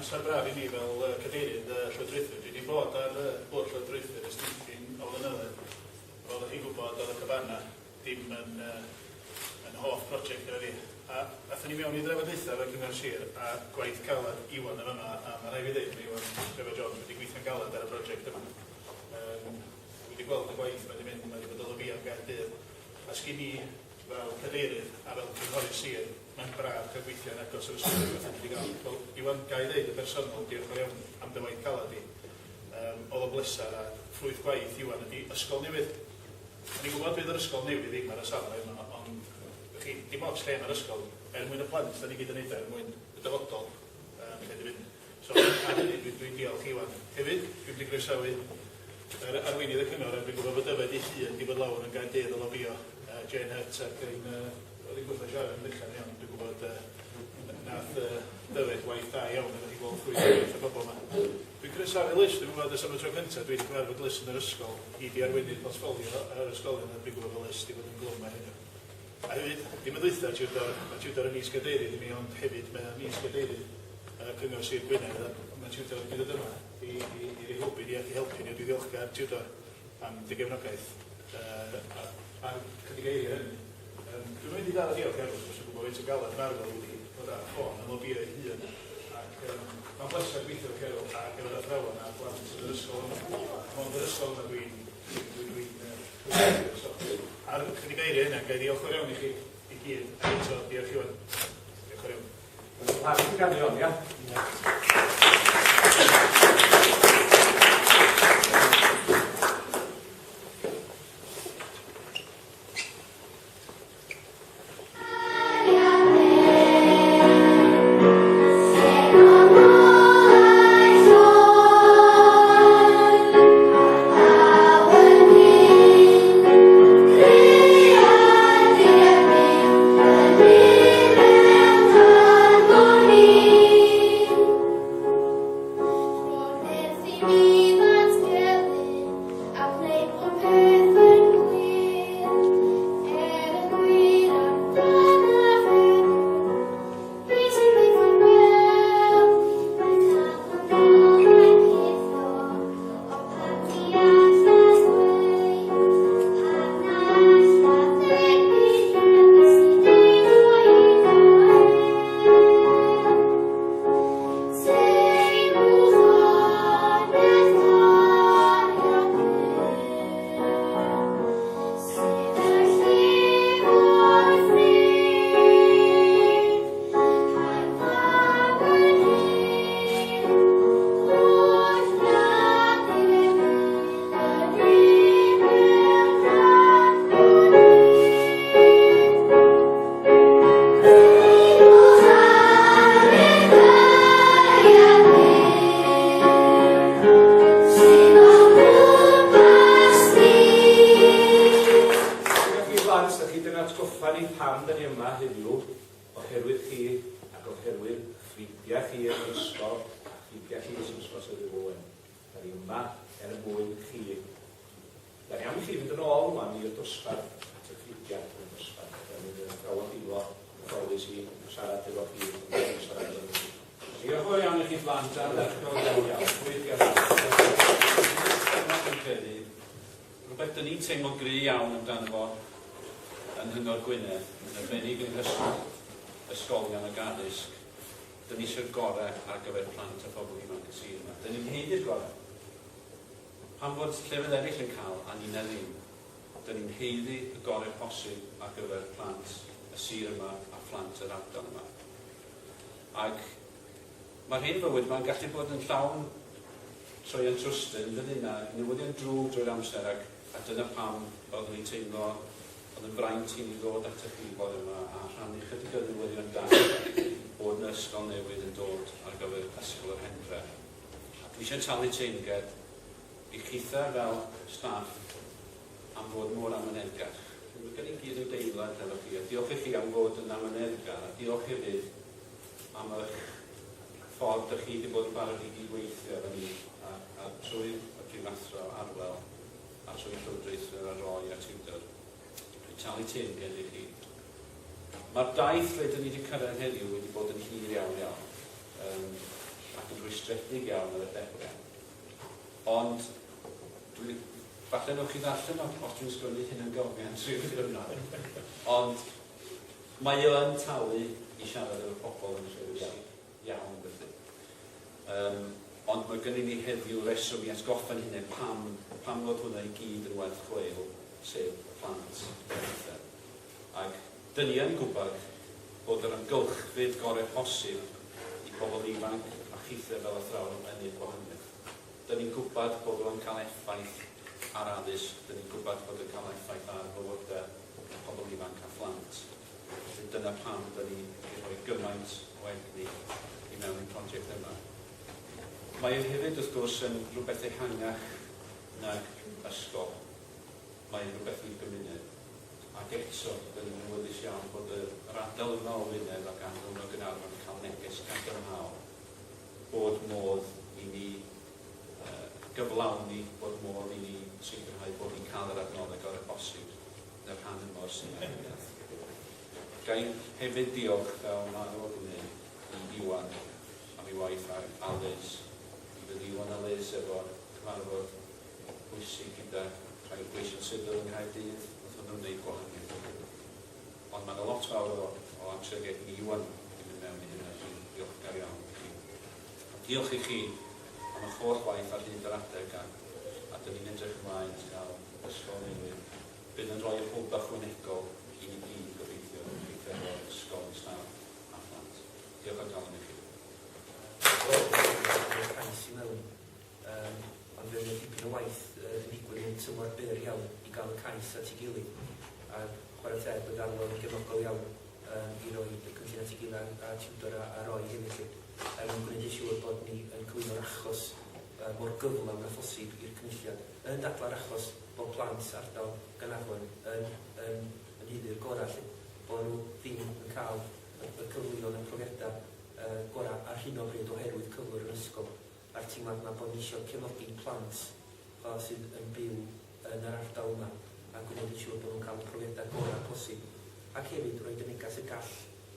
amser braf I ni fel cadeirydd llywodraethwyr. Dwi wedi bod ar bwrdd llywodraethwyr ys dipyn o flynyddoedd. Fel ydych chi'n gwybod, oedd y cabana dim yn hoff prosiect gyda fi. A athyn ni mewn I drafodaethau fe Cyngor Sir a gwaith calad Iwan yn yma, a mae rai fi ddeud, mae Iwan Trevor Jones wedi gweithio'n galad ar y prosiect yma. Wedi gweld y gwaith mae wedi mynd, mae wedi bod o lyfio Gaerdydd. A sgyn ni fel cadeirydd a fel cynghorydd Sir, mae'n braf cael gweithio'n agos o'r ysgol wedi gael. Wel, Iwan, ga I ddeud y bersonol, diolch yn iawn am dy waith calad I. Oedd o blesar a ffrwyth gwaith Iwan ydi ysgol newydd. Ni'n gwybod bydd yr ysgol newydd ddim ar y safle yma, ond dim ots lle ar ysgol, mwyn y plant, da ni gyd yn neud mwyn y dyfodol. So, a hynny, dwi'n diolch Iwan. Hefyd, dwi'n wedi groesawu arweinydd y cyngor, a dwi'n gwybod bod yfed I llun di bod lawr yn Gaerdydd o lobio Jane Hurt ac oedd hi'n gwybod siarad yn ddillan iawn. Dwi'n gwybod nath dyfed waith da iawn efo chi gweld ffrwyth gwaith y bobl yma. Dwi'n groesawu list, dwi'n gwybod ys am y tro cyntaf, dwi'n cyfarfod list yn yr ysgol. Hi di arweinydd portfolio ar ysgolion, a dwi'n gwybod y list I fod yn glwm mae hyn. A hefyd, dim yn ddwytha tiwdor yn is gadeirydd I mi, ond hefyd mae'n is gadeirydd Cyngor Sir Gwynedd, a mae tiwdor yn dod yma I helpu ni ac I helpu ni, a dwi ddiolchgar tiwdor am dy gefnogaeth a'r chydig eiriau hynny. Dwi'n mynd I ddal y diolch Erwys, os yw'n gwybod faint o galad marfol wedi bod ar y ffôn yn lobio I hun. Mae'n blesar gweithio Cerwl ac efo'r athrawon a blant yn yr ysgol yma. Ond yr ysgol yma dwi'n ar chydig eiriau hynna, gai ddiolch o'r iawn I chi I gyd. A eto, diolch Iwan. Diolch o'r iawn. Dwi'n gadw, ia? Rhywbeth dyn ni'n teimlo gry iawn amdano fo yn Hyngor Gwynedd, yn arbennig yn ysgolion ag addysg. Dyn ni eisiau'r gorau ar gyfer plant a phobl ifanc y sir yma. Dyn ni'n heiddi'r gorau. Pan fod llefydd eraill yn cael, a ni'n ddim, dyn ni'n heiddi y gorau posib ar gyfer plant y sir yma a phlant yr ardal yma. Ac mae'r hyn fywyd mae'n gallu bod yn llawn troi'n trwstyn, dydy na, newyddion drwg drwy'r amser, a dyna pam oeddwn ni'n teimlo, oedd yn fraint i ni ddod at y chi bod yma a rhannu chydig o newyddion da bod yn ysgol newydd yn dod ar gyfer ysgol yr Hendre. Dwi eisiau talu teinged I chitha fel staff am fod mor amyneddgar. Mae gen I gyd yn deilad efo chi, a diolch I chi am fod yn amyneddgar, a diolch hefyd am eich ffordd ydych chi wedi bod yn barod I gydweithio efo ni a trwy'r prifathro Arwel a trwy'r llywodraethwyr a Roy a Tiwdor. Dwi'n talu teinged I chi. Mae'r daith lle dyn ni wedi cyrraedd heddiw wedi bod yn hir iawn iawn. A ac yn rwystredig iawn ar y dechrau. Ond, falle nwch chi ddarllen os dwi'n sgwennu hyn yn gofyn trwy'r diwrnod. Ond mae o'n talu i siarad efo pobl yn rhywun iawn felly. Ond mae gennym ni heddiw reswm i atgoffa'n hynny pam fod hwnna i gyd yn werth chweil, sef plant. Ac dyn ni yn gwybod bod yr amgylchfyd gorau posib i bobl ifanc a chithau fel athrawon yn ei gwahaniaeth. Dyn ni'n gwybod bod o'n cael effaith ar addysg, dyn ni'n gwybod bod o'n cael effaith ar fywydau pobl ifanc a phlant. Felly dyna pam dyn ni'n rhoi gymaint o egni i mewn i'r prosiect yma. Mae hefyd wrth gwrs yn rhywbeth ehangach nag ysgol. Mae'n rhywbeth i'r gymuned. Ac eto, dyn ni'n wyddus iawn bod yr ardal yma o Wynedd ac Anglwn o Gynarfon yn cael neges cadarnhaol bod modd i ni gyflawni, bod modd i ni sicrhau bod ni'n cael yr adnoddau gorau bosib yn y rhan yma o'r syniad. Gai hefyd diolch fel ma'n o'r gwneud i Iwan am ei waith ar Alys. I fydd Iwan a Liz efo'r cyfarfod bwysig gyda rhai gweision sifil yng Nghaerdydd. Nhw'n gwneud gwahaniaeth. Ond mae'n lot fawr o amser gen i Iwan i fynd mewn i hynny. Dwi'n diolchgar iawn i chi. Diolch i chi am eich holl waith ar hyd yr adeg a dyn ni'n edrych ymlaen i gael ysgol newydd. Bydd yn rhoi y hwb ychwanegol i ni gyd gobeithio efo'r ysgol yn snaf a phlant. Diolch o galon i chi. Cais i mewn, ond fe oedd dipyn o waith yn digwydd yn tymor byr iawn i gael y cais at ei gilydd. A chwarae teg bod arfer yn gefnogol iawn i roi y cynllun at ei gilydd a tiwdor a roi hefyd. Yn gwneud yn siŵr bod ni yn cyflwyno'r achos mor gyflawn a phosib i'r cynulliad. Yn dadla'r achos bod plant ardal Gaernarfon yn hyddu'r gorau lle. Bod nhw ddim yn cael y cyflwyno y profiadau gorau ar hyn o bryd oherwydd cyflwyr yn ysgol. A'r teimlad yma bod ni eisiau cefnogi plant sydd yn byw yn yr ardal yma a gwneud yn siŵr bod nhw'n cael y profiadau gorau posib. Ac hefyd roedd yn negas y gall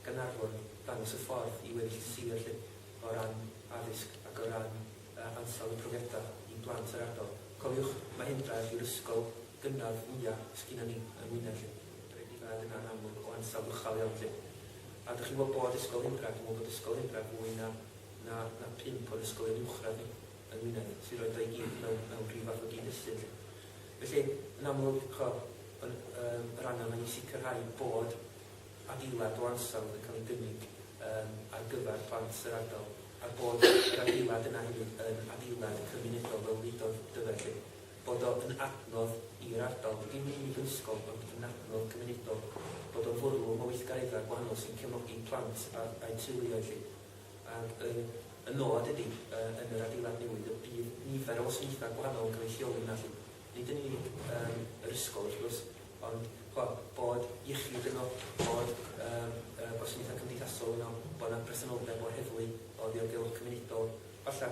Gaernarfon dangos y ffordd i weddill y sir lle o ran addysg ac o ran ansawdd y profiadau i blant yr ardal. Cofiwch, mae Hendrad yw'r ysgol gynnar fwyaf sgynna ni yn Wynedd lle. Rhaid i gael yna'n amlwg o ansawdd uchal iawn lle. A ydych chi'n gwybod bod ysgol Hendrad, dwi'n gwybod bod ysgol Hendrad fwy na 5 o'r ysgolion uwchradd yn Wynedd, sy'n rhoi o'i gyd mewn rhyw fath o gyd-destun. Felly, yn amlwg, yr angen i sicrhau bod adeilad o ansawdd yn cael ei gynnig ar gyfer plant yr ardal, a bod yr adeilad yna hefyd yn adeilad cymunedol fel ddedodd dyfer, bod o'n adnodd i'r ardal, dim unig yn ysgol, ond yn adnodd cymunedol, bod o'n fwrw o weithgareddau gwahanol sy'n cefnogi plant a'i teuluoedd. Y nod ydy yn yr adeilad newydd y bydd nifer o wasanaethau gwahanol yn cael ei lleoli yna. Nid yn unig yr ysgol, wrth gwrs, ond bod iechyd yno, bod gwasanaethau cymdeithasol yno, bod yna presenoldeb o'r heddlu o ddiogelwch cymunedol, falle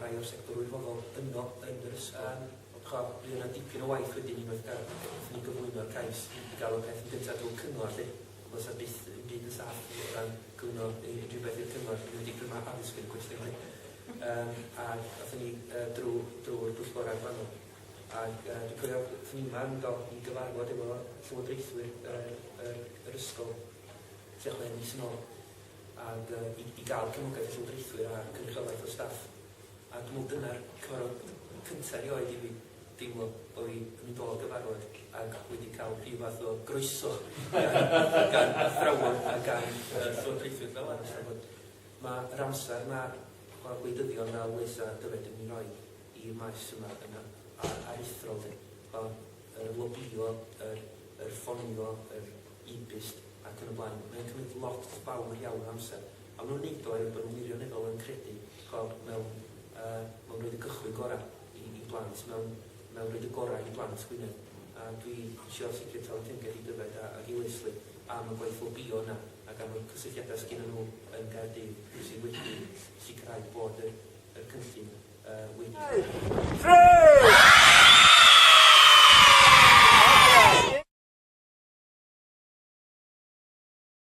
rai o'r sector wirfoddol yno yn yr ysgol. Bydd yna dipyn o waith wedyn unwaith gael ni gyflwyno'r cais i gael y peth yn gyntaf drwy cyngor lle. Os yna byth yn byd yn saff o ran gyflwyno unrhyw beth i'r cyngor, yn wedi gryma addysg yn gwestiwn. A gathon ni drwy'r bwyllgorau gwahanol. Ac dwi'n cofio wrth ni yma yn gael i gyfarfod efo llywodraethwyr yr ysgol tua mis yn ôl. Ac i gael cefnogaeth y llywodraethwyr a cynrychiolaeth o staff. A dwi'n meddwl dyna'r cyfarfod cyntaf erioed i fi deimlo bod fi yn mynd o'r gyfarfod ac wedi cael rhyw fath o groeso gan athrawon a gan llywodraethwyr fel arall. Mae'r amser mae'r gwleidyddion fel Liz a Dyfed yn ei roi i'r maes yma ar eithrodd yr lobio, yr ffonio, yr e-byst ac yn y blaen. Mae'n cymryd lot fawr iawn amser. A nhw'n neud o bod nhw'n wirioneddol yn credu mewn roed y gychwyn gorau i blant, mewn roed y gorau i blant Gwynedd. A dwi eisiau sicr talu teimgad i Dyfed ac i Leslie am y gwaith lobio yna ac am y cysylltiadau sgyn nhw yn Gaerdydd sydd wedi sicrhau bod y cynllun wedi.